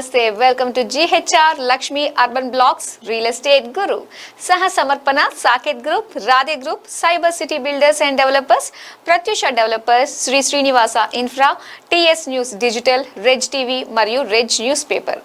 నమస్తే welcome to GHR Lakshmi urban blocks real estate Guru సహ సమర్పణ Saketh group Radhe group cyber city builders and developers Pratyusha developers Sri Srinivasa infra TS news digital Rez TV మరియు Rez news paper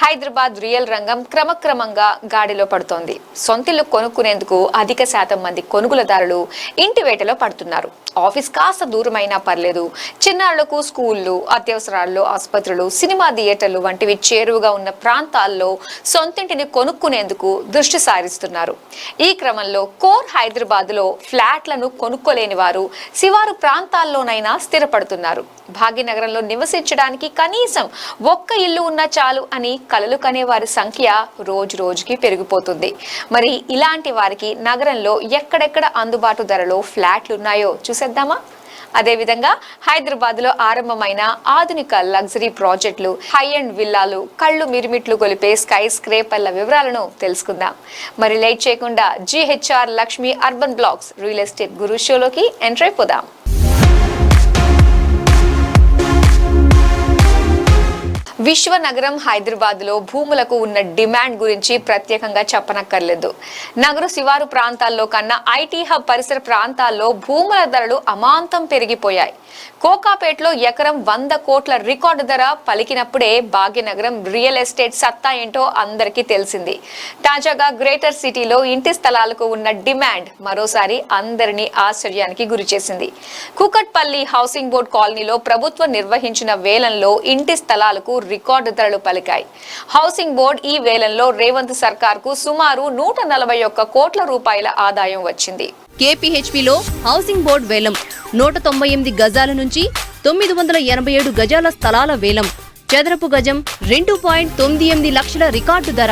Hyderabad real రంగం క్రమక్రమంగా గాడిలో పడుతోంది. సొంతిల్లు కొనుక్కునేందుకు అధిక శాతం మంది కొనుగోలుదారులు ఇంటి వేటలో పడుతున్నారు. ఆఫీస్ కాస్త దూరమైనా పర్లేదు, చిన్నారులకు స్కూళ్లు, అత్యవసరాల్లో ఆసుపత్రులు, సినిమా థియేటర్లు వంటివి చేరువుగా ఉన్న ప్రాంతాల్లో సొంతింటిని కొనుక్కునేందుకు దృష్టి సారిస్తున్నారు. ఈ క్రమంలో కోర్ హైదరాబాద్లో ఫ్లాట్లను కొనుక్కోలేని వారు శివారు ప్రాంతాల్లోనైనా స్థిరపడుతున్నారు. భాగ్యనగరంలో నివసించడానికి కనీసం ఒక్క ఇల్లు ఉన్నా చాలు అని కలలు కనే వారి సంఖ్య రోజు రోజుకి పెరిగిపోతుంది. మరి ఇలాంటి వారికి నగరంలో ఎక్కడెక్కడ అందుబాటు ధరలో ఫ్లాట్లున్నాయో చూసేద్దామా? అదేవిధంగా హైదరాబాద్లో ఆరంభమైన ఆధునిక లగ్జరీ ప్రాజెక్టులు, హై అండ్ విల్లాలు, కళ్ళు మిరిమిట్లు గొలిపే స్కై స్క్రేపర్ల వివరాలను తెలుసుకుందాం. మరి లేట్ చేయకుండా GHR Lakshmi urban blocks real estate Guru షోలోకి ఎంటర్ అయిపోదాం. విశ్వనగరం హైదరాబాద్లో భూములకు ఉన్న డిమాండ్ గురించి ప్రత్యేకంగా చెప్పనక్కర్లేదు. నగర శివారు ప్రాంతాల్లో కన్నా IT హబ్ పరిసర ప్రాంతాల్లో భూముల ధరలు అమాంతం పెరిగిపోయాయి. కోకాపేటలో ఎకరం 100 కోట్ల రికార్డు ధర పలికినప్పుడే భాగ్యనగరం రియల్ ఎస్టేట్ సత్తా ఏంటో అందరికీ తెలిసింది. తాజాగా గ్రేటర్ సిటీలో ఇంటి స్థలాలకు ఉన్న డిమాండ్ మరోసారి అందరినీ ఆశ్చర్యానికి గురిచేసింది. కూకట్పల్లి హౌసింగ్ బోర్డ్ కాలనీలో ప్రభుత్వం నిర్వహించిన వేలంలో ఇంటి స్థలాలకు రికార్డు ధరలు పలికాయి. హౌసింగ్ బోర్డ్ ఈ వేలంలో రేవంత్ సర్కార్ కు సుమారు 141 కోట్ల రూపాయల ఆదాయం వచ్చింది. KPHPలో హౌసింగ్ బోర్డ్ వేలం 198 గజాల నుంచి 987 గజాల స్థలాల వేలం. చదరపు గజం 2.98 లక్షల రికార్డు ధర.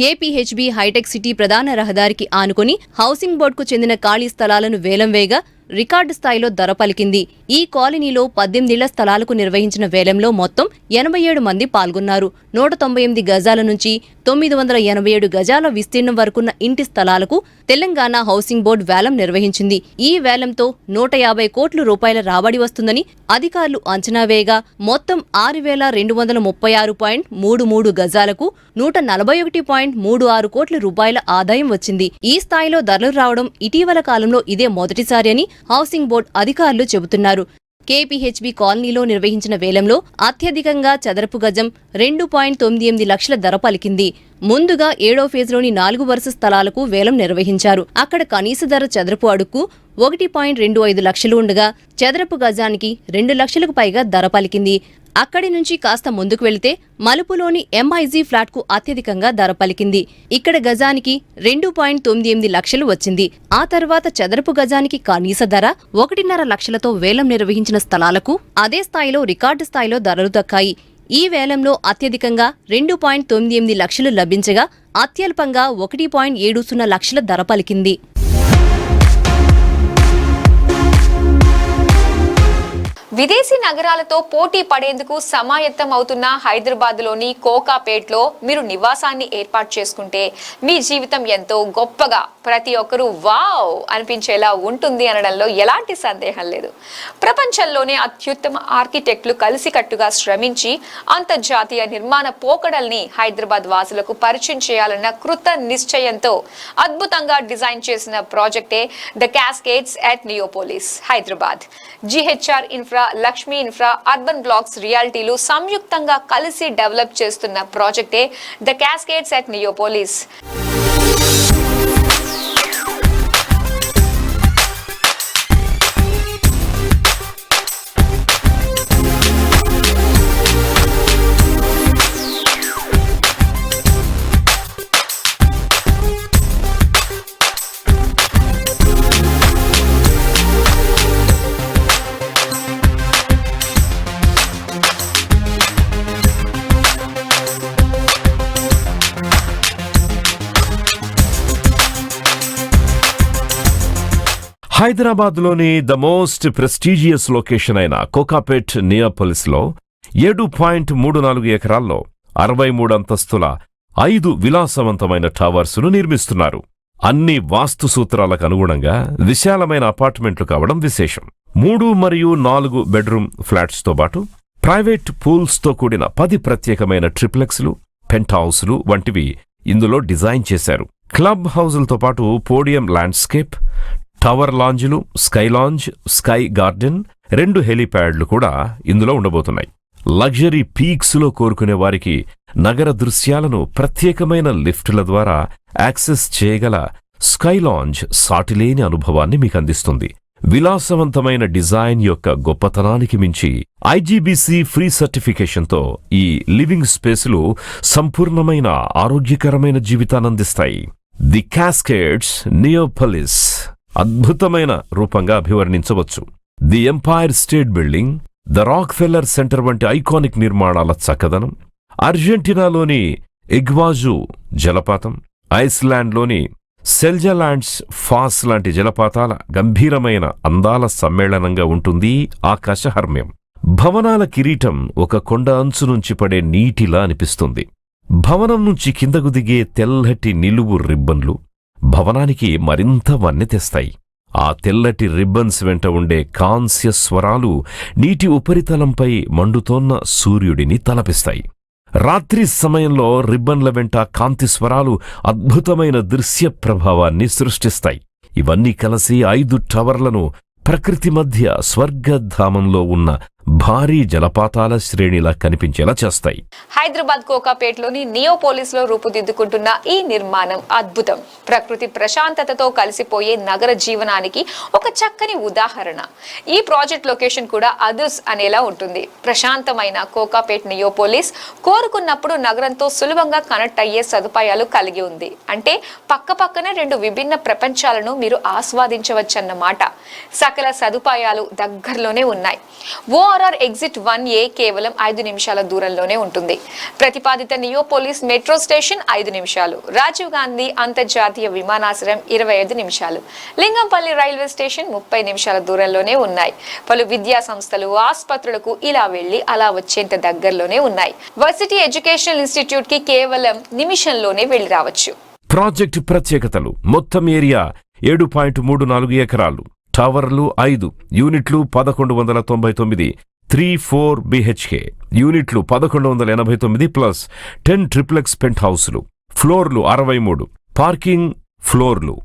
KPHB హైటెక్ సిటీ ప్రధాన రహదారికి ఆనుకుని హౌసింగ్ బోర్డుకు చెందిన ఖాళీ స్థలాలను వేలం వేయగా రికార్డు స్థాయిలో ధర పలికింది. ఈ కాలనీలో 18 ఇళ్ల స్థలాలకు నిర్వహించిన వేలంలో మొత్తం 87 మంది పాల్గొన్నారు. 198 గజాల నుంచి 987 గజాల విస్తీర్ణం వరకున్న ఇంటి స్థలాలకు తెలంగాణ హౌసింగ్ బోర్డు వేలం నిర్వహించింది. ఈ వేలంతో 150 కోట్ల రూపాయల రాబడి వస్తుందని అధికారులు అంచనా వేయగా మొత్తం 6,236.33 గజాలకు 141.36 కోట్ల రూపాయల ఆదాయం వచ్చింది. ఈ స్థాయిలో ధరలు రావడం ఇటీవల కాలంలో ఇదే మొదటిసారి అని హౌసింగ్ బోర్డు అధికారులు చెబుతున్నారు. KPHB కాలనీలో నిర్వహించిన వేలంలో అత్యధికంగా చదరపు గజం 2.98 లక్షల ధర పలికింది. ముందుగా 7వ ఫేజ్లోని 4 వరుస స్థలాలకు వేలం నిర్వహించారు. అక్కడ కనీస ధర చదరపు అడుగుకు 1.25 లక్షలు ఉండగా చదరపు గజానికి 2 లక్షలకు పైగా ధర పలికింది. అక్కడి నుంచి కాస్త ముందుకు వెళితే మలుపులోని MIG ఫ్లాట్కు అత్యధికంగా ధర పలికింది. ఇక్కడ గజానికి 2.98 లక్షలు వచ్చింది. ఆ తర్వాత చదరపు గజానికి కనీస ధర 1.5 లక్షలతో వేలం నిర్వహించిన స్థలాలకు అదే స్థాయిలో రికార్డు స్థాయిలో ధరలు దక్కాయి. ఈ వేలంలో అత్యధికంగా 2.98 లక్షలు లభించగా అత్యల్పంగా 1.70 లక్షల ధర పలికింది. విదేశీ నగరాలతో పోటీ పడేందుకు సమాయత్తం అవుతున్న హైదరాబాద్లోని కోకాపేట్లో మీరు నివాసాన్ని ఏర్పాటు చేసుకుంటే మీ జీవితం ఎంతో గొప్పగా, ప్రతి ఒక్కరూ వావ్ అనిపించేలా ఉంటుంది అనడంలో ఎలాంటి సందేహం లేదు. ప్రపంచంలోనే అత్యుత్తమ ఆర్కిటెక్టులు కలిసికట్టుగా శ్రమించి అంతర్జాతీయ నిర్మాణ పోకడల్ని హైదరాబాద్ వాసులకు పరిచయం చేయాలన్న కృత నిశ్చయంతో అద్భుతంగా డిజైన్ చేసిన ప్రాజెక్టే the cascades at Neopolis Hyderabad. GHR infra, Lakshmi infra, urban blocks రియాలిటీలు సంయుక్తంగా కలిసి డెవలప్ చేస్తున్న ప్రాజెక్టే ద క్యాస్కేడ్స్ అట్ నియోపోలిస్. హైదరాబాద్లోని ద మోస్ట్ ప్రెస్టీజియస్ లొకేషన్ అయిన కోకాపేట్ నియోపోలిస్లో 7.34 ఎకరాల్లో 63 అంతస్తుల 5 విలాసవంతమైన టవర్సును నిర్మిస్తున్నారు. అన్ని వాస్తు సూత్రాలకు అనుగుణంగా విశాలమైన అపార్ట్మెంట్లు కావడం విశేషం. 3 మరియు 4 బెడ్రూమ్ ఫ్లాట్స్తో పాటు ప్రైవేట్ పూల్స్తో కూడిన 10 ప్రత్యేకమైన ట్రిప్లెక్స్లు, పెంట్ హౌస్లు వంటివి ఇందులో డిజైన్ చేశారు. క్లబ్ హౌజులతో పాటు పోడియం ల్యాండ్స్కేప్, టవర్ లాంజ్లు, స్కై లాంజ్, స్కై గార్డెన్, 2 హెలీప్యాడ్లు కూడా ఇందులో ఉండబోతున్నాయి. లగ్జరీ పీక్స్లో కోరుకునే వారికి నగర దృశ్యాలను ప్రత్యేకమైన లిఫ్టుల ద్వారా యాక్సెస్ చేయగల స్కై లాంజ్ సాటిలేని అనుభవాన్ని మీకు అందిస్తుంది. విలాసవంతమైన డిజైన్ యొక్క గొప్పతనానికి మించి ఐజీబీసీ ఫ్రీ సర్టిఫికేషన్తో ఈ లివింగ్ స్పేసులు సంపూర్ణమైన ఆరోగ్యకరమైన జీవితాన్నందిస్తాయి. ది క్యాస్కేడ్స్ నియోపోలిస్ అద్భుతమైన రూపంగా అభివర్ణించవచ్చు. The Empire State building, the Rockefeller center వంటి ఐకానిక్ నిర్మాణాల చక్కదనం, అర్జెంటీనాలోని ఇగ్వాజు జలపాతం, ఐస్లాండ్లోని సెల్జలాండ్స్ ఫాస్ లాంటి జలపాతాల గంభీరమైన అందాల సమ్మేళనంగా ఉంటుంది ఆకాశహర్మ్యం. భవనాల కిరీటం ఒక కొండ అంచు నుంచి పడే నీటిలా అనిపిస్తుంది. భవనం నుంచి కిందకు దిగే తెల్లటి నిలువు రిబ్బన్లు భవనానికి మరింత వన్నె తెస్తాయి. ఆ తెల్లటి రిబ్బన్స్ వెంట ఉండే కాంస్య స్వరాలు నీటి ఉపరితలంపై మండుతోన్న సూర్యుడిని తలపిస్తాయి. రాత్రి సమయంలో రిబ్బన్ల వెంట కాంతి స్వరాలు అద్భుతమైన దృశ్య ప్రభావాన్ని సృష్టిస్తాయి. ఇవన్నీ కలిసి 5 టవర్లను ప్రకృతి మధ్య స్వర్గధామంలో ఉన్న భారీ జలపాతాల శ్రేణిలా కనిపించేలా చేస్తాయి. హైదరాబాద్ కోకాపేట్లోని నియోపోలిస్ లో రూపుదిద్దుకుంటున్న ఈ నిర్మాణం అద్భుతం. ప్రకృతి ప్రశాంతతతో కలిసిపోయే నగర జీవనానికి ఒక చక్కని ఉదాహరణ. ఈ ప్రాజెక్ట్ లొకేషన్ కూడా అదుర్స్ అనేలా ఉంటుంది. ప్రశాంతమైన కోకాపేట్ నియోపోలిస్ కోరుకున్నప్పుడు నగరంతో సులభంగా కనెక్ట్ అయ్యే సదుపాయాలు కలిగి ఉంది. అంటే పక్కపక్కన 2 విభిన్న ప్రపంచాలను మీరు ఆస్వాదించవచ్చన్నమాట. సకల సదుపాయాలు దగ్గరలోనే ఉన్నాయి. ఓఆర్ఆర్ ఎగ్జిట్ 1A కేవలం 5 నిమిషాల దూరంలోనే ఉంటుంది. ప్రతిపాదిత నియోపోలిస్ మెట్రో స్టేషన్ 5 నిమిషాలు, రాజీవ్ గాంధీ అంతర్జాతీయ విమానాశ్రయం 25 నిమిషాలు, లింగంపల్లి రైల్వే స్టేషన్ 30 నిమిషాల దూరంలోనే ఉన్నాయి. పలు విద్యా సంస్థలు, ఆసుపత్రులకు ఇలా వెళ్లి అలా వచ్చేంత దగ్గరలోనే ఉన్నాయి. వర్సిటీ ఎడ్యుకేషనల్ ఇన్స్టిట్యూట్ కి కేవలం నిమిషంలోనే వెళ్లి రావచ్చు. ప్రాజెక్టు ప్రత్యేకతలు: మొత్తం ఏరియా 7.34 ఎకరాలు, టవర్లు 5, యూనిట్లు 1199, 3-4 BHK, యూనిట్లు 1189 ప్లస్ 10 ట్రిప్లెక్స్ పెంట్ హౌస్లు, ఫ్లోర్లు 63, పార్కింగ్ ఫ్లోర్లు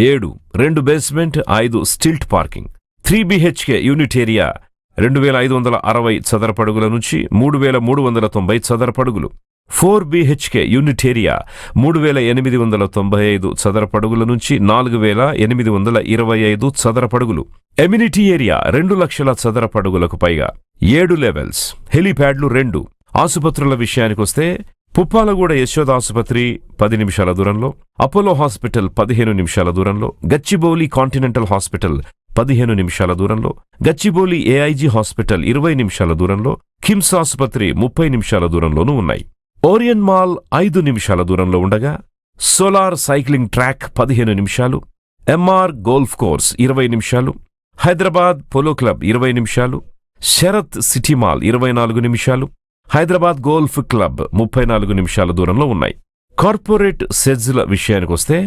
7, 2 basement, 5 stilt parking. 3 BHK unit area 2560 చదరపడుగుల నుంచి 3390 చదరపడుగులు. 4 BHK యూనిట్ ఏరియా 3895 చదరపడుగుల నుంచి 4825 చదరపడుగులు. ఎమ్యూనిటీ ఏరియా 2 లక్షల చదరపడుగులకు పైగా. 7 లెవెల్స్. హెలీప్యాడ్లు 2. ఆసుపత్రుల విషయానికొస్తే పుప్పాలగూడ యశోద ఆసుపత్రి 10 నిమిషాల దూరంలో, అపోలో హాస్పిటల్ 15 నిమిషాల దూరంలో, గచ్చిబౌలి కాంటినెంటల్ హాస్పిటల్ 15 నిమిషాల దూరంలో, గచ్చిబౌలి ఏఐజీ హాస్పిటల్ 20 నిమిషాల దూరంలో, కిమ్స్ ఆసుపత్రి 30 నిమిషాల దూరంలోనూ ఉన్నాయి. ఓరియన్ మాల్ 5 నిమిషాల దూరంలో ఉండగా, సోలార్ సైక్లింగ్ ట్రాక్ 15 నిమిషాలు, ఎంఆర్ గోల్ఫ్ కోర్స్ 20 నిమిషాలు, హైదరాబాద్ పోలో క్లబ్ 20 నిమిషాలు, శరత్ సిటీ మాల్ 24 నిమిషాలు, హైదరాబాద్ గోల్ఫ్ క్లబ్ 34 నిమిషాల దూరంలో ఉన్నాయి. కార్పొరేట్ సెజ్ల విషయానికొస్తే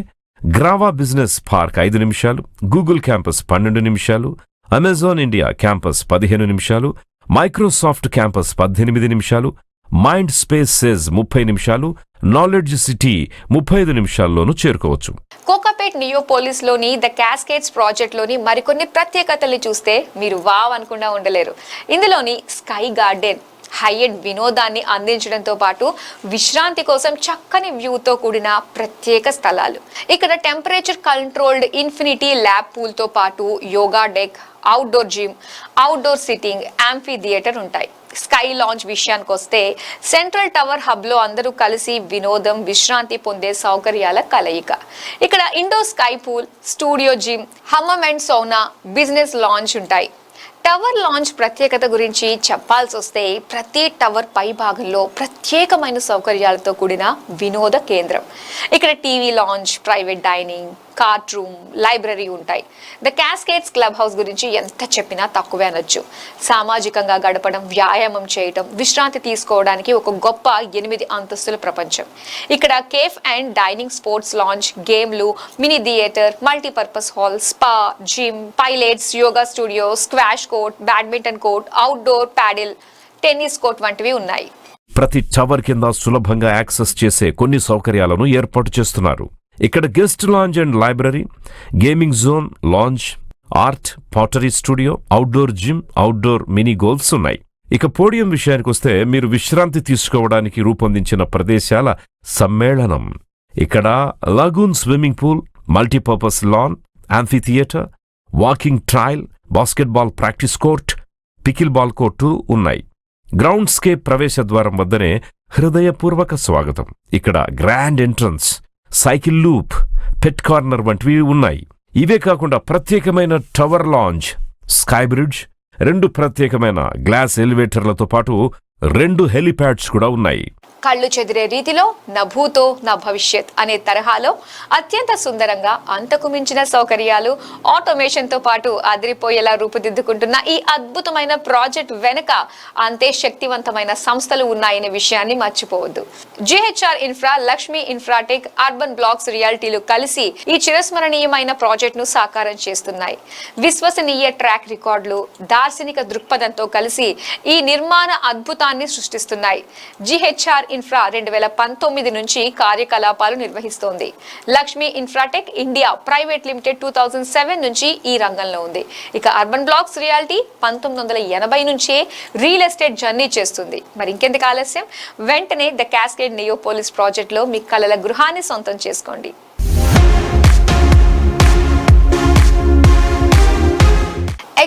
గ్రావా బిజినెస్ పార్క్ 5 నిమిషాలు, గూగుల్ క్యాంపస్ 12 నిమిషాలు, అమెజాన్ ఇండియా క్యాంపస్ 15 నిమిషాలు, మైక్రోసాఫ్ట్ క్యాంపస్ 18 నిమిషాలు, మైండ్ స్పేస్ సెజ్ 30 నిమిషాలు, నాలెడ్జ్ సిటీ 35 నిమిషాల్లోనూ చేరుకోవచ్చు. కోకాపేట్ నియోపోలిస్ లోని ద క్యాస్కేడ్స్ ప్రాజెక్ట్ లోని మరికొన్ని ప్రత్యేకతల్ని చూస్తే మీరు వావ్ అనుకుండా ఉండలేరు. ఇందులోని స్కై గార్డెన్ హైఎండ్ వినోదాన్ని అందించడంతో పాటు విశ్రాంతి కోసం చక్కని వ్యూతో కూడిన ప్రత్యేక స్థలాలు. ఇక్కడ టెంపరేచర్ కంట్రోల్డ్ ఇన్ఫినిటీ ల్యాబ్ పూల్తో పాటు yoga deck, outdoor gym, outdoor sitting, amphi theatre ఉంటాయి. స్కై లాంజ్ విషయానికి వస్తే సెంట్రల్ టవర్ హబ్లో అందరూ కలిసి వినోదం, విశ్రాంతి పొందే సౌకర్యాల కలయిక. ఇక్కడ indoor sky pool, studio gym, hammam and sauna, business lounge ఉంటాయి. టవర్ లాంజ్ ప్రత్యేకత గురించి చెప్పాల్సి వస్తే ప్రతి టవర్ పై భాగంలో ప్రత్యేకమైన సౌకర్యాలతో కూడిన వినోద కేంద్రం. ఇక్కడ TV lounge, private dining, cart room, library ఉంటాయి. ద క్యాస్కేడ్స్ క్లబ్ హౌస్ గురించి ఎంత చెప్పినా తక్కువే అనొచ్చు. సామాజికంగా గడపడం, వ్యాయామం చేయటం, విశ్రాంతి తీసుకోవడానికి ఒక గొప్ప 8 అంతస్తుల ప్రపంచం. ఇక్కడ cafe and dining, sports lounge, గేమ్లు, mini theatre, multipurpose hall, spa, gym, pilates, yoga studio, squash court, badminton court, outdoor paddle, tennis court వంటివి ఉన్నాయి. ప్రతి టవర్ కింద సులభంగా యాక్సెస్ చేసే కొన్ని సౌకర్యాలను ఏర్పాటు చేస్తున్నారు. ఇక్కడ guest lounge and library, gaming zone, lounge, art, pottery studio, outdoor gym, outdoor mini golfs ఉన్నాయి. ఇక పోడియం విషయానికొస్తే మీరు విశ్రాంతి తీసుకోవడానికి రూపొందించిన ప్రదేశాల సమ్మేళనం. ఇక్కడ lagoon swimming pool, multipurpose lawn, amphitheatre, walking trail, basketball practice court, pickleball court ఉన్నాయి. గ్రౌండ్ స్కేప్ ప్రవేశ ద్వారం వద్దనే హృదయపూర్వక స్వాగతం. ఇక్కడ grand entrance, cycle loop, pet corner వంటివి ఉన్నాయి. ఇవే కాకుండా ప్రత్యేకమైన టవర్ లాంజ్, స్కై బ్రిడ్జ్, 2 ప్రత్యేకమైన గ్లాస్ ఎలివేటర్లతో పాటు 2 హెలిప్యాడ్స్ కూడా ఉన్నాయి. కళ్ళు చెదిరే రీతిలో నా భూతో నా భవిష్యత్ అనే తరహాలో అత్యంత సుందరంగా, అంతకు మించిన సౌకర్యాలు, ఆటోమేషన్తో పాటు అదిరిపోయేలా రూపుదిద్దుకుంటున్న ఈ అద్భుతమైన ప్రాజెక్ట్ వెనుక అంతే శక్తివంతమైన సంస్థలు ఉన్నాయనే విషయాన్ని మర్చిపోవద్దు. GHR infra, Lakshmi infratech, urban blocks రియాలిటీలు కలిసి ఈ చిరస్మరణీయమైన ప్రాజెక్టును సాకారం చేస్తున్నాయి. విశ్వసనీయ ట్రాక్ రికార్డులు, దార్శనిక దృక్పథంతో కలిసి ఈ నిర్మాణ అద్భుతాన్ని సృష్టిస్తున్నాయి. జిహెచ్ఆర్ ఇన్ఫ్రా 2019 నుంచి కార్యకలాపాలు నిర్వహిస్తోంది. Lakshmi Infratech India private limited 2007 నుంచి ఈ రంగంలో ఉంది. ఇక అర్బన్ బ్లాక్స్ రియాలిటీ 1980 నుంచే రియల్ ఎస్టేట్ జర్నీ చేస్తుంది. మరి ఇంకెందుకు ఆలస్యం, వెంటనే ద క్యాస్కేడ్ నియోపోలిస్ ప్రాజెక్ట్ లో మీ కలల గృహాన్ని సొంతం చేసుకోండి.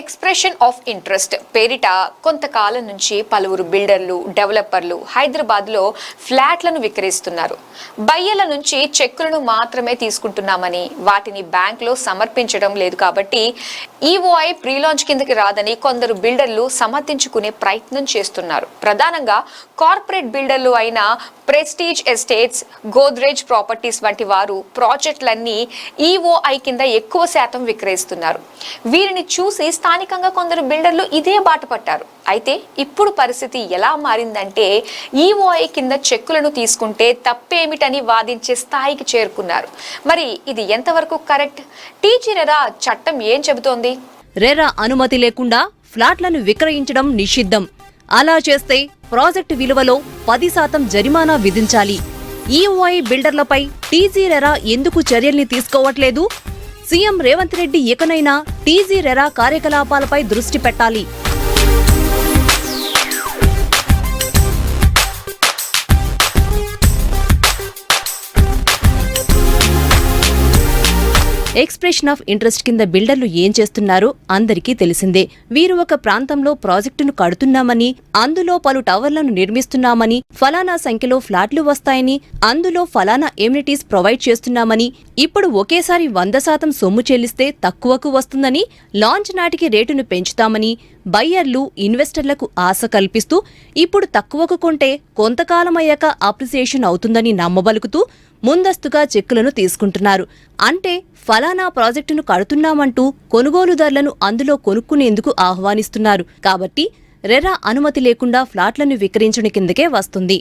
ఎక్స్ప్రెషన్ ఆఫ్ ఇంట్రెస్ట్ పేరిట కొంతకాలం నుంచి పలువురు బిల్డర్లు, డెవలపర్లు హైదరాబాద్లో ఫ్లాట్లను విక్రయిస్తున్నారు. బయ్యల నుంచి చెక్కులను మాత్రమే తీసుకుంటున్నామని, వాటిని బ్యాంకులో సమర్పించడం లేదు కాబట్టి ఈఓఐ ప్రీలాంచ్ కిందకి రాదని కొందరు బిల్డర్లు సమర్థించుకునే ప్రయత్నం చేస్తున్నారు. ప్రధానంగా కార్పొరేట్ బిల్డర్లు అయిన ప్రెస్టీజ్ ఎస్టేట్స్, గోద్రేజ్ ప్రాపర్టీస్ వంటి వారు ప్రాజెక్టులన్నీ ఈఓఐ కింద ఎక్కువ శాతం విక్రయిస్తున్నారు. వీరిని చూసి స్థానికంగా కొందరు బిల్డర్లు ఇదే బాట పట్టారు. అయితే ఇప్పుడు పరిస్థితి ఎలా మారిందంటే ఈఓఐ కింద చెక్కులను తీసుకుంటే తప్పేమిటని వాదించే స్థాయికి చేరుకున్నారు. మరి ఇది ఎంతవరకు కరెక్ట్? టీజీ రెరా చట్టం ఏం చెబుతోంది? రెరా అనుమతి లేకుండా ఫ్లాట్లను విక్రయించడం నిషిద్ధం. అలా చేస్తే ప్రాజెక్టు విలువలో 10% జరిమానా విధించాలి. ఈఓఐ బిల్డర్లపై టీజీ రెరా ఎందుకు చర్యల్ని తీసుకోవట్లేదు? సీఎం రేవంత్ రెడ్డి ఇకనైనా టీజీ రెరా కార్యకలాపాలపై దృష్టి పెట్టాలి. ఎక్స్ప్రెషన్ ఆఫ్ ఇంట్రెస్ట్ కింద బిల్డర్లు ఏం చేస్తున్నారో అందరికీ తెలిసిందే. వీరు ఒక ప్రాంతంలో ప్రాజెక్టును కడుతున్నామని, అందులో పలు టవర్లను నిర్మిస్తున్నామని, ఫలానా సంఖ్యలో ఫ్లాట్లు వస్తాయని, అందులో ఫలానా ఎమ్యూనిటీస్ ప్రొవైడ్ చేస్తున్నామని, ఇప్పుడు ఒకేసారి 100% సొమ్ము చెల్లిస్తే తక్కువకు వస్తుందని, లాంచ్ నాటికి రేటును పెంచుతామని, బయ్యర్లు, ఇన్వెస్టర్లకు ఆశ కల్పిస్తూ ఇప్పుడు తక్కువకు కొంటే కొంతకాలమయ్యాక అప్రిసియేషన్ అవుతుందని నమ్మబలుకుతూ ముందస్తుగా చెక్కులను తీసుకుంటున్నారు. అంటే ఫలానా ప్రాజెక్టును కడుతున్నామంటూ కొనుగోలుదారులను అందులో కొనుక్కునేందుకు ఆహ్వానిస్తున్నారు. కాబట్టి రెరా అనుమతి లేకుండా ఫ్లాట్లను విక్రయించడం కిందకే వస్తుంది.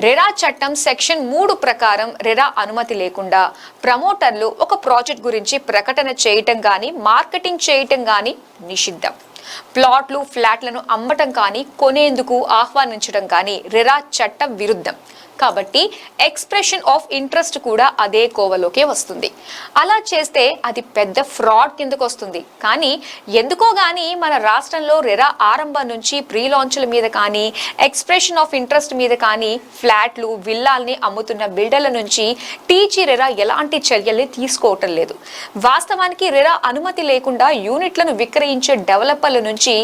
రెరా చట్టం సెక్షన్ 3 ప్రకారం రెరా అనుమతి లేకుండా ప్రమోటర్లు ఒక ప్రాజెక్ట్ గురించి ప్రకటన చేయటం గాని, మార్కెటింగ్ చేయటం గాని నిషిద్ధం. ప్లాట్లు, ఫ్లాట్లను అమ్మటం కానీ, కొనేందుకు ఆహ్వానించడం కానీ రెరా చట్టం విరుద్ధం. కాబట్టి ఎక్స్ప్రెషన్ ఆఫ్ ఇంట్రెస్ట్ కూడా అదే కోవలోకే వస్తుంది. అలా చేస్తే అది పెద్ద ఫ్రాడ్ కిందకు వస్తుంది. కానీ ఎందుకో గానీ మన రాష్ట్రంలో రెరా ఆరంభం నుంచి ప్రీ లాంచ్ల మీద కానీ, ఎక్స్ప్రెషన్ ఆఫ్ ఇంట్రెస్ట్ మీద కానీ, ఫ్లాట్లు, విల్లాల్ని అమ్ముతున్న బిల్డర్ల నుంచి టీజీ రెరా ఎలాంటి చర్యల్ని తీసుకోవటం లేదు. వాస్తవానికి రెరా అనుమతి లేకుండా యూనిట్లను విక్రయించే డెవలపర్ల నుంచి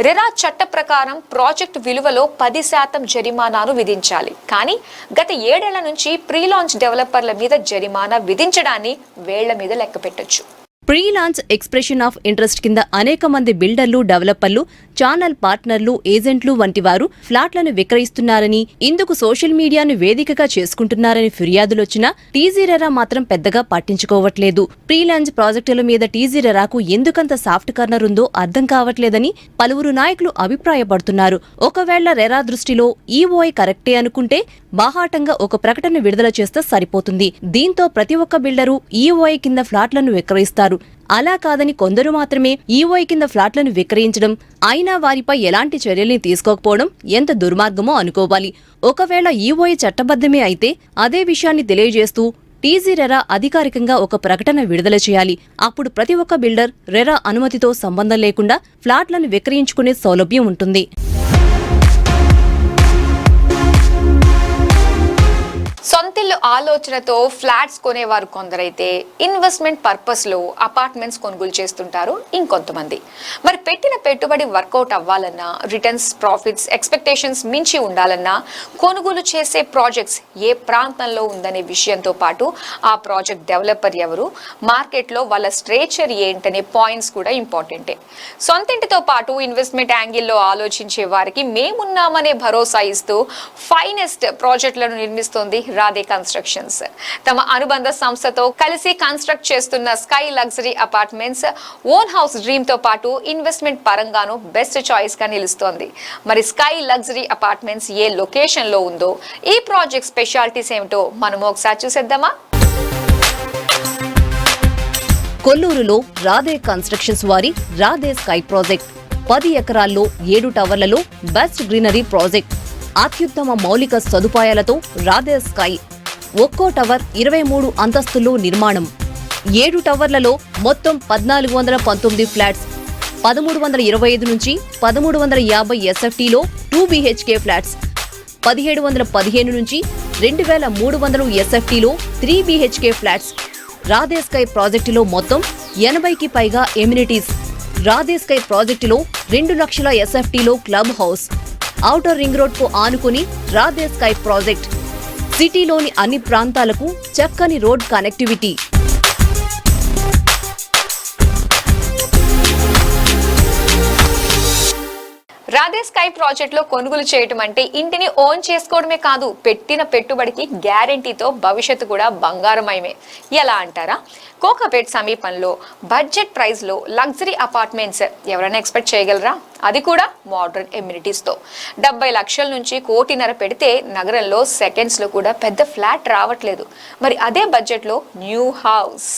రెరా చట్ట ప్రకారం ప్రాజెక్టు విలువలో 10% జరిమానాను విధించాలి. కానీ గత 7 ఏళ్ల నుంచి ప్రీ లాంచ్ డెవలపర్ల మీద జరిమానా విధించడాన్ని వేళ్ల మీద లెక్క పెట్టొచ్చు. Pre launch expression of interest కింద అనేక మంది బిల్డర్లు, డెవలపర్లు, ఛానల్ పార్ట్నర్లు, ఏజెంట్లు వంటి వారు ఫ్లాట్లను విక్రయిస్తున్నారని, ఇందుకు సోషల్ మీడియాను వేదికగా చేసుకుంటున్నారని ఫిర్యాదులొచ్చినా టీజీరెరా మాత్రం పెద్దగా పట్టించుకోవట్లేదు. ప్రీ లాంచ్ ప్రాజెక్టుల మీద టీజీరెరాకు ఎందుకంత సాఫ్ట్ కార్నర్ ఉందో అర్థం కావట్లేదని పలువురు నాయకులు అభిప్రాయపడుతున్నారు. ఒకవేళ రెరా దృష్టిలో ఈఓఐ కరెక్టే అనుకుంటే బాహాటంగా ఒక ప్రకటన విడుదల చేస్తే సరిపోతుంది. దీంతో ప్రతి ఒక్క బిల్డరు ఈఓఐ కింద ఫ్లాట్లను విక్రయిస్తారు. అలా కాదని కొందరు మాత్రమే ఈఓఐ కింద ఫ్లాట్లను విక్రయించడం, అయినా వారిపై ఎలాంటి చర్యల్ని తీసుకోకపోవడం ఎంత దుర్మార్గమో అనుకోవాలి. ఒకవేళ ఈఓఐ చట్టబద్ధమే అయితే అదే విషయాన్ని తెలియజేస్తూ టీజీరెరా అధికారికంగా ఒక ప్రకటన విడుదల చేయాలి. అప్పుడు ప్రతి ఒక్క బిల్డర్ రెరా అనుమతితో సంబంధం లేకుండా ఫ్లాట్లను విక్రయించుకునే సౌలభ్యం ఉంటుంది. సొంతిల్లు ఆలోచనతో ఫ్లాట్స్ కొనేవారు కొందరైతే ఇన్వెస్ట్మెంట్ పర్పస్ లో అపార్ట్మెంట్స్ కొనుగోలు చేస్తుంటారు ఇంకొంతమంది. మరి పెట్టిన పెట్టుబడి వర్కౌట్ అవ్వాలన్నా, రిటర్న్స్, ప్రాఫిట్స్, ఎక్స్పెక్టేషన్స్ మించి ఉండాలన్నా కొనుగోలు చేసే ప్రాజెక్ట్స్ ఏ ప్రాంతంలో ఉందనే విషయంతో పాటు ఆ ప్రాజెక్ట్ డెవలపర్ ఎవరు, మార్కెట్లో వాళ్ళ స్ట్రేచర్ ఏంటనే పాయింట్స్ కూడా ఇంపార్టెంటే. సొంతింటితో పాటు ఇన్వెస్ట్మెంట్ యాంగిల్లో ఆలోచించే వారికి మేమున్నామనే భరోసా ఇస్తూ ఫైనెస్ట్ ప్రాజెక్టులను నిర్మిస్తోంది రాధే కన్స్ట్రక్షన్స్. తమ అనుబంధ సంస్థతో కలిసి కన్స్ట్రక్ట్ చేస్తున్న sky luxury apartments own house dream తో పాటు ఇన్వెస్ట్మెంట్ పరంగాను బెస్ట్ చాయిస్ గా నిలుస్తోంది. మరి స్కై లగ్జరీ అపార్ట్మెంట్స్ ఏ లొకేషన్ లో ఉందో, ఈ ప్రాజెక్ట్ స్పెషాలిటీస్ ఏమిటో మనం ఒకసారి చూసేద్దామా? కొల్లూరులో రాధే కన్స్ట్రక్షన్స్ వారి రాధే స్కై ప్రాజెక్ట్ 10 ఎకరాల్లో 7 టవర్లలో బెస్ట్ గ్రీనరీ ప్రాజెక్ట్. అత్యుత్తమ మౌలిక సదుపాయాలతో రాధే స్కై. ఒక్కో టవర్ 23 అంతస్తుల్లో నిర్మాణం. 7 టవర్లలో మొత్తం 1419 ఫ్లాట్స్. 1325 నుంచి 1350 ఎస్ఎఫ్టీలో 2 BHK ఫ్లాట్స్. 1715 నుంచి 2300 ఎస్ఎఫ్టీలో 3 BHK ఫ్లాట్స్. రాధే స్కై ప్రాజెక్టులో మొత్తం 80కి పైగా ఎమ్యూనిటీస్. రాధే స్కై ప్రాజెక్టులో 2 లక్షల ఎస్ఎఫ్టీలో club house. Outer ring road కు ఆనుకుని రాధే స్కై ప్రాజెక్ట్. సిటీలోని అన్ని ప్రాంతాలకు చక్కని road connectivity. Radhe sky project లో కొనుగోలు చేయటం అంటే ఇంటిని ఓన్ చేసుకోవడమే కాదు, పెట్టిన పెట్టుబడికి గ్యారెంటీతో భవిష్యత్తు కూడా బంగారమయమే. ఎలా అంటారా? కోకాపేట్ సమీపంలో బడ్జెట్ ప్రైస్ లో లగ్జరీ అపార్ట్మెంట్స్ ఎవరైనా ఎక్స్పెక్ట్ చేయగలరా? అది కూడా మోడర్న్ ఎమ్యూనిటీస్ తో. 70 లక్షల నుంచి 1.5 కోటి పెడితే నగరంలో సెకండ్స్ లో కూడా పెద్ద ఫ్లాట్ రావట్లేదు. మరి అదే బడ్జెట్ లో new house,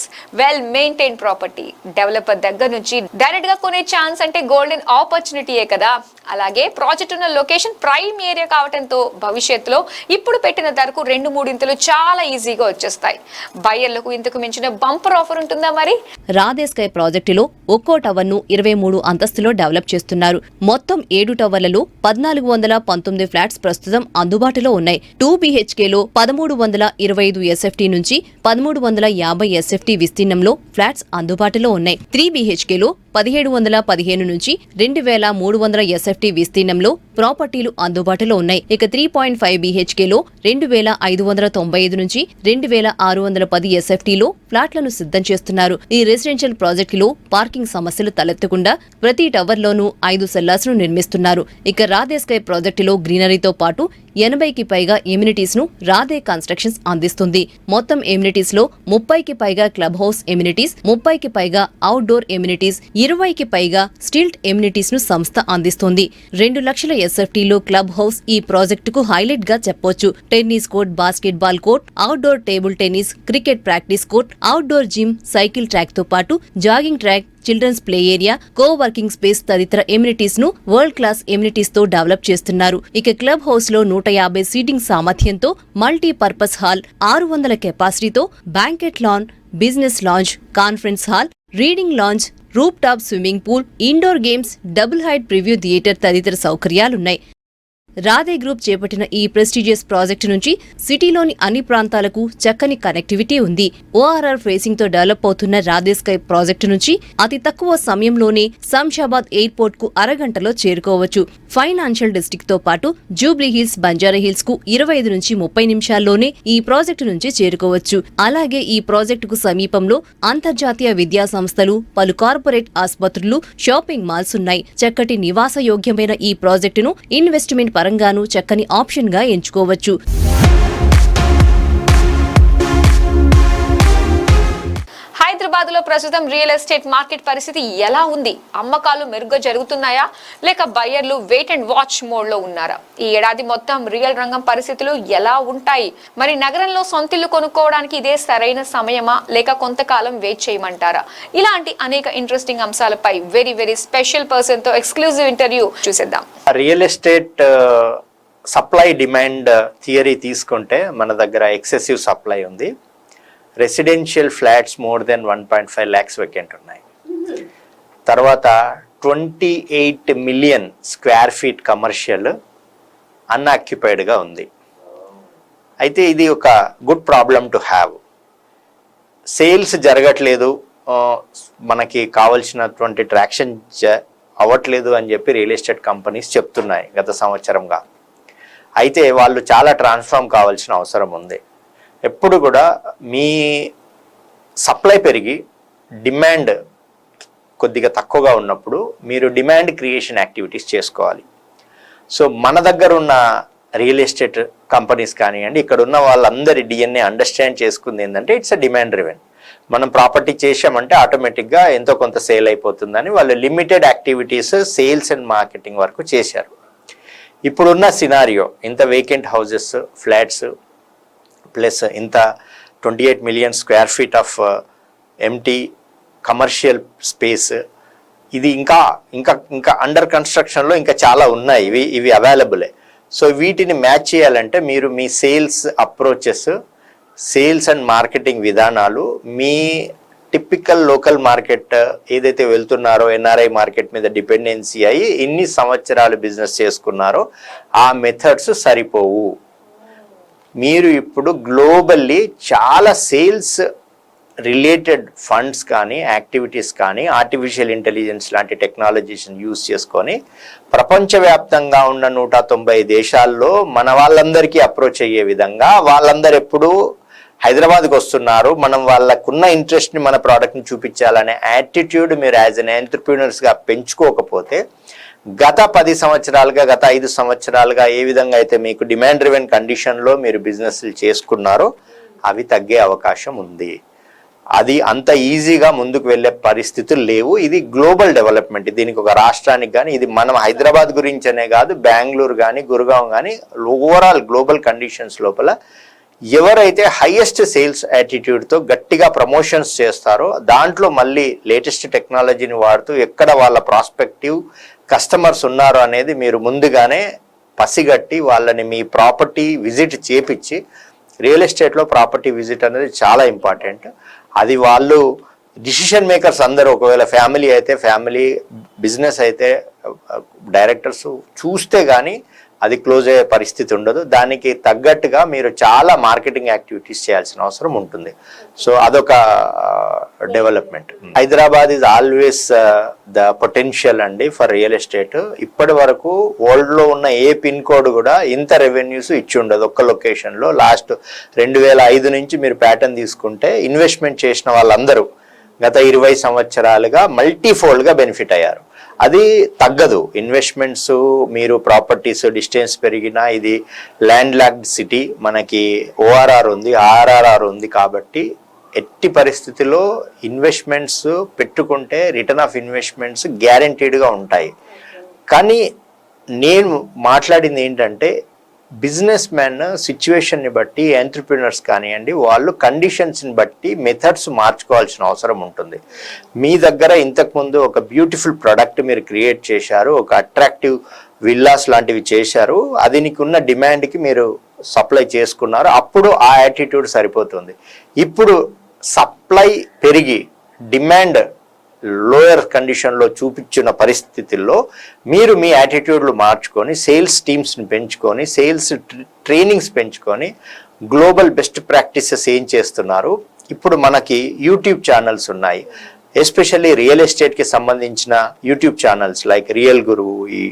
well maintain property, developer దగ్గర నుంచి డైరెక్ట్ గా కొనే ఛాన్స్ అంటే గోల్డెన్ ఆపర్చునిటీయే కదా. అలాగే ప్రాజెక్ట్ ఉన్న లొకేషన్ ప్రైమ్ ఏరియా కావడంతో భవిష్యత్తులో ఇప్పుడు పెట్టిన ధరకు 2-3 ఇంతలు చాలా ఈజీగా వచ్చేస్తాయి. బయ్యర్లకు ఇంతకు మించిన బంపర్ ఆఫర్ ఉంటుందా మరి? రాధే స్కై ప్రాజెక్టులో ఒక్కో టవర్ను 23 అంతస్తులో డెవలప్ చేస్తున్నారు. మొత్తం 7 టవర్లలో 1419 ఫ్లాట్స్ ప్రస్తుతం అందుబాటులో ఉన్నాయి. 2 BHKలో 1325 ఎస్ఎఫ్టీ నుంచి 1350 ఎస్ఎఫ్టీ విస్తీర్ణంలో ఫ్లాట్స్ అందుబాటులో ఉన్నాయి. 3 BHKలో 1715 నుంచి 2300 ఎస్ఎఫ్టీ విస్తీర్ణంలో ప్రాపర్టీలు అందుబాటులో ఉన్నాయి. ఇక 3.5 BHKలో 2595 నుంచి 2610 ఎస్ఎఫ్టీలో ఫ్లాట్లను సిద్ధం చేస్తున్నారు. ఈ రెసిడెన్షియల్ ప్రాజెక్టులో పార్కింగ్ సమస్యలు తలెత్తకుండా ప్రతి టవర్లోనూ 5 సెల్లార్స్ ను నిర్మిస్తున్నారు. ఇక రాధే స్కై ప్రాజెక్టులో గ్రీనరీతో పాటు 80కి పైగా ఎమ్యూనిటీస్ ను రాధే కన్స్ట్రక్షన్స్ అందిస్తుంది. మొత్తం ఎమ్యూనిటీస్ లో 30కి పైగా క్లబ్ హౌస్ ఎమ్యూనిటీస్, 30కి పైగా అవుట్డోర్ ఎమ్యూనిటీస్, 20కి పైగా స్టిల్ట్ ఎమ్యూనిటీస్ ను సంస్థ అందిస్తోంది. 2 లక్షల ఎస్ఎఫ్టీలో క్లబ్ హౌస్ ఈ ప్రాజెక్టుకు హైలైట్ గా చెప్పొచ్చు. Tennis court, basketball court, outdoor table tennis, cricket practice court, outdoor gym, cycle track తో పాటు jogging track, children's play area, coworking space తదితర ఎమ్యూనిటీస్ ను వరల్డ్ క్లాస్ ఎమ్యూనిటీస్ తో డెవలప్ చేస్తున్నారు. ఇక క్లబ్ హౌస్ లో 150 సీటింగ్ సామర్థ్యంతో మల్టీపర్పస్ హాల్, 600 కెపాసిటీతో banquet lawn, business lounge, conference hall, reading lounge, roof top swimming pool, indoor games, double height preview theatre తదితర సౌకర్యాలున్నాయి. రాధే గ్రూప్ చేపట్టిన ఈ ప్రెస్టీజియస్ ప్రాజెక్టు నుంచి సిటీలోని అన్ని ప్రాంతాలకు చక్కని కనెక్టివిటీ ఉంది. ఓఆర్ఆర్ ఫేసింగ్ తో డెవలప్ అవుతున్న రాధే స్కై ప్రాజెక్టు నుంచి అతి తక్కువ సమయంలోనే శంషాబాద్ ఎయిర్పోర్ట్ కు అరగంటలో చేరుకోవచ్చు. ఫైనాన్షియల్ డిస్ట్రిక్ట్ తో పాటు జూబ్లీ హిల్స్, బంజారా హిల్స్ కు 25 నుంచి 30 నిమిషాల్లోనే ఈ ప్రాజెక్టు నుంచి చేరుకోవచ్చు. అలాగే ఈ ప్రాజెక్టుకు సమీపంలో అంతర్జాతీయ విద్యా సంస్థలు, పలు కార్పొరేట్ ఆసుపత్రులు, షాపింగ్ మాల్స్ ఉన్నాయి. చక్కటి నివాసయోగ్యమైన ఈ ప్రాజెక్టును ఇన్వెస్ట్మెంట్ పరంగానూ చక్కని ఆప్షన్ గా ఎంచుకోవచ్చు. హైదరాబాద్ లో ప్రస్తుతం రియల్ ఎస్టేట్ మార్కెట్ పరిస్థితి ఎలా ఉంది? అమ్మకాలు మెరుగ్గా జరుగుతున్నాయా, లేక బయ్యర్లు వెయిట్ అండ్ వాచ్ మోడ్ లో ఉన్నారా? ఈ ఏడాది మొత్తం రియల్ రంగం పరిస్థితులు ఎలా ఉంటాయి? మరి నగరంలో సొంతిల్లు కొనుక్కోవడానికి ఇదే సరైన సమయమా, లేక కొంతకాలం వెయిట్ చేయమంటారా? ఇలాంటి అనేక ఇంట్రెస్టింగ్ అంశాలపై వెరీ వెరీ స్పెషల్ పర్సన్ తో ఎక్స్క్లూజివ్ ఇంటర్వ్యూ చూసేద్దాం. Real estate supply demand theory తీసుకుంటే మన దగ్గర ఎక్సెసివ్ సప్లై ఉంది. Residential flats more than 1.5 lakhs vacant ఉన్నాయి. తర్వాత 28 million square feet కమర్షియల్ అన్ఆక్యుపైడ్గా ఉంది. అయితే ఇది ఒక good problem to have. Sales జరగట్లేదు, మనకి కావలసినటువంటి ట్రాక్షన్ అవ్వట్లేదు అని చెప్పి రియల్ ఎస్టేట్ కంపెనీస్ చెప్తున్నాయి గత సంవత్సరంగా. అయితే వాళ్ళు చాలా ట్రాన్స్ఫార్మ్ కావాల్సిన అవసరం ఉంది. ఎప్పుడు కూడా మీ సప్లై పెరిగి డిమాండ్ కొద్దిగా తక్కువగా ఉన్నప్పుడు మీరు డిమాండ్ క్రియేషన్ యాక్టివిటీస్ చేసుకోవాలి. సో మన దగ్గర ఉన్న రియల్ ఎస్టేట్ కంపెనీస్ కానివ్వండి, ఇక్కడ ఉన్న వాళ్ళందరి డిఎన్ఏ అండర్స్టాండ్ చేసుకుంది ఏంటంటే ఇట్స్ అ డిమాండ్ డ్రివెన్. మనం ప్రాపర్టీ చేసామంటే ఆటోమేటిక్గా ఎంతో కొంత సేల్ అయిపోతుందని వాళ్ళు limited activities sales and marketing వరకు చేశారు. ఇప్పుడున్న సినారియో ఇంత వేకెంట్ హౌసెస్, ఫ్లాట్స్ ప్లస్ ఇంత 28 million square feet of empty commercial space, ఇది ఇంకా ఇంకా ఇంకా అండర్ కన్స్ట్రక్షన్లో ఇంకా చాలా ఉన్నాయి. ఇవి అవైలబులే. సో వీటిని మ్యాచ్ చేయాలంటే మీరు మీ sales approaches, sales and marketing విధానాలు మీ టిపికల్ లోకల్ మార్కెట్ ఏదైతే వెళ్తున్నారో ఎన్ఆర్ఐ మార్కెట్ మీద డిపెండెన్సీ అయ్యి ఇన్ని సంవత్సరాలు బిజినెస్ చేసుకున్నారో ఆ మెథడ్స్ సరిపోవు. మీరు ఇప్పుడు గ్లోబల్లీ చాలా సేల్స్ రిలేటెడ్ ఫండ్స్ కానీ యాక్టివిటీస్ కానీ ఆర్టిఫిషియల్ ఇంటెలిజెన్స్ లాంటి టెక్నాలజీస్ని యూజ్ చేసుకొని ప్రపంచవ్యాప్తంగా ఉన్న 190 దేశాల్లో మన వాళ్ళందరికీ అప్రోచ్ అయ్యే విధంగా వాళ్ళందరూ ఎప్పుడు హైదరాబాద్కి వస్తున్నారు, మనం వాళ్ళకున్న ఇంట్రెస్ట్ని మన ప్రోడక్ట్ని చూపించాలనే యాటిట్యూడ్ మీరు యాజ్ అన్ ఎంటర్‌ప్రెన్యూర్స్గా పెంచుకోకపోతే గత 10 సంవత్సరాలుగా, గత 5 సంవత్సరాలుగా ఏ విధంగా అయితే మీకు డిమాండ్ డ్రివెన్ కండిషన్లో మీరు బిజినెస్లు చేసుకున్నారో అవి తగ్గే అవకాశం ఉంది. అది అంత ఈజీగా ముందుకు వెళ్ళే పరిస్థితులు లేవు. ఇది గ్లోబల్ డెవలప్మెంట్. దీనికి ఒక రాష్ట్రానికి కానీ, ఇది మనం హైదరాబాద్ గురించనే కాదు, బెంగళూరు కానీ, గురుగాం కానీ, ఓవరాల్ గ్లోబల్ కండిషన్స్ లోపల ఎవరైతే హైయెస్ట్ సేల్స్ యాటిట్యూడ్తో గట్టిగా ప్రమోషన్స్ చేస్తారో దాంట్లో మళ్ళీ లేటెస్ట్ టెక్నాలజీని వాడుతూ ఎక్కడ వాళ్ళ ప్రాస్పెక్టివ్ కస్టమర్స్ ఉన్నారో అనేది మీరు ముందుగానే పసిగట్టి వాళ్ళని మీ ప్రాపర్టీ విజిట్ చేపించి, రియల్ ఎస్టేట్లో ప్రాపర్టీ విజిట్ అనేది చాలా ఇంపార్టెంట్. అది వాళ్ళు డిసిషన్ మేకర్స్ అందరూ, ఒకవేళ ఫ్యామిలీ అయితే ఫ్యామిలీ, బిజినెస్ అయితే డైరెక్టర్స్ చూస్తే కానీ అది క్లోజ్ అయ్యే పరిస్థితి ఉండదు. దానికి తగ్గట్టుగా మీరు చాలా మార్కెటింగ్ యాక్టివిటీస్ చేయాల్సిన అవసరం ఉంటుంది. సో అదొక development. Hyderabad is always the potential అండి ఫర్ రియల్ ఎస్టేట్. ఇప్పటి వరకు వరల్డ్లో ఉన్న ఏ పిన్ కోడ్ కూడా ఇంత రెవెన్యూస్ ఇచ్చి ఉండదు ఒక్క లొకేషన్లో. లాస్ట్ 2005 నుంచి మీరు ప్యాటర్న్ తీసుకుంటే ఇన్వెస్ట్మెంట్ చేసిన వాళ్ళందరూ గత 20 సంవత్సరాలుగా మల్టీఫోల్డ్గా బెనిఫిట్ అయ్యారు. అది తగ్గదు. ఇన్వెస్ట్మెంట్స్, మీరు ప్రాపర్టీస్ డిస్టెన్స్ పెరిగినా, ఇది ల్యాండ్ లాక్డ్ సిటీ, మనకి ఓఆర్ఆర్ ఉంది, ఆర్ఆర్ఆర్ ఉంది. కాబట్టి ఎట్టి పరిస్థితిలో ఇన్వెస్ట్మెంట్స్ పెట్టుకుంటే రిటర్న్ ఆఫ్ ఇన్వెస్ట్మెంట్స్ గ్యారంటీడ్గా ఉంటాయి. కానీ నేను మాట్లాడింది ఏంటంటే బిజినెస్ మ్యాన్ సిచ్యువేషన్ని బట్టి, ఎంటర్‌ప్రెన్యూర్స్ కానివ్వండి, వాళ్ళు కండిషన్స్ని బట్టి మెథడ్స్ మార్చుకోవాల్సిన అవసరం ఉంటుంది. మీ దగ్గర ఇంతకుముందు ఒక బ్యూటిఫుల్ ప్రోడక్ట్ మీరు క్రియేట్ చేశారు, ఒక అట్రాక్టివ్ విల్లాస్ లాంటివి చేశారు, అది నీకున్న డిమాండ్కి మీరు సప్లై చేసుకున్నారు, అప్పుడు ఆ యాటిట్యూడ్ సరిపోతుంది. ఇప్పుడు సప్లై పెరిగి డిమాండ్ లోయర్ కండిషన్లో చూపించిన పరిస్థితుల్లో మీరు మీ యాటిట్యూడ్లు మార్చుకొని సేల్స్ టీమ్స్ని పెంచుకొని సేల్స్ ట్రైనింగ్స్ పెంచుకొని గ్లోబల్ బెస్ట్ ప్రాక్టీసెస్ ఏం చేస్తున్నారు. ఇప్పుడు మనకి యూట్యూబ్ ఛానల్స్ ఉన్నాయి, ఎస్పెషల్లీ రియల్ ఎస్టేట్కి సంబంధించిన యూట్యూబ్ ఛానల్స్ లైక్ రియల్ గురు, ఈ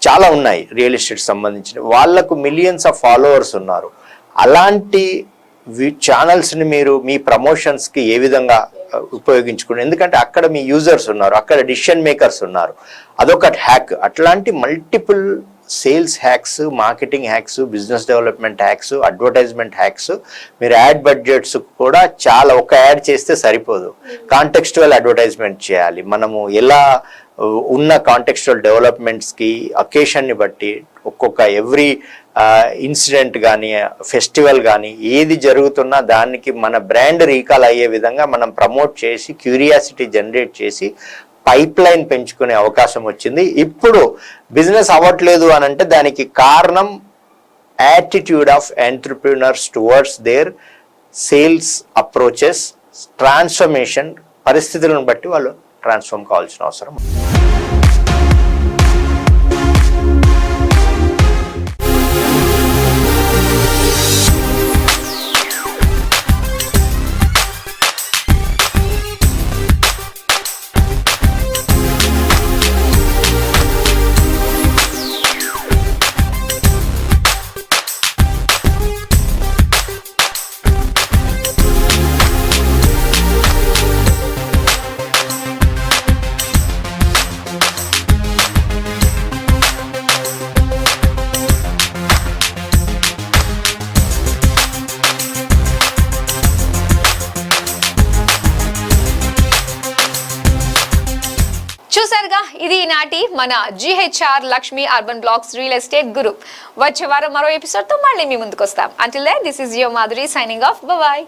చాలా ఉన్నాయి రియల్ ఎస్టేట్ సంబంధించిన, వాళ్లకు మిలియన్స్ ఆఫ్ ఫాలోవర్స్ ఉన్నారు. అలాంటి ఛానల్స్ని మీరు మీ ప్రమోషన్స్కి ఏ విధంగా ఉపయోగించుకుని, ఎందుకంటే అక్కడ మీ యూజర్స్ ఉన్నారు, అక్కడ డిసిషన్ మేకర్స్ ఉన్నారు. అదొక హ్యాక్. అట్లాంటి multiple sales hacks, marketing hacks, business development hacks, advertisement hacks, మీరు యాడ్ బడ్జెట్స్ కూడా చాలా, ఒక యాడ్ చేస్తే సరిపోదు, కాంటెక్స్చువల్ అడ్వర్టైజ్మెంట్ చేయాలి. మనము ఎలా ఉన్న కాంటెక్స్చువల్ డెవలప్మెంట్స్కి అకేషన్ని బట్టి ఒక్కొక్క ఎవ్రీ ఇన్సిడెంట్ కానీ ఫెస్టివల్ కానీ ఏది జరుగుతున్నా దానికి మన బ్రాండ్ రీకాల్ అయ్యే విధంగా మనం ప్రమోట్ చేసి క్యూరియాసిటీ జనరేట్ చేసి పైప్ లైన్ పెంచుకునే అవకాశం వచ్చింది. ఇప్పుడు బిజినెస్ అవ్వట్లేదు అని అంటే దానికి కారణం attitude of entrepreneurs towards there sales approaches, transformation. పరిస్థితులను బట్టి వాళ్ళు ట్రాన్స్ఫార్మ్ కావాల్సిన అవసరం. చూసారుగా, ఇది ఈనాటి మన GHR Lakshmi urban blocks real estate guru. వచ్చే వారం మరో ఎపిసోడ్ తో మళ్ళీ మీ ముందుకు వస్తాం. Until then, this is your Madhuri signing off. Bye.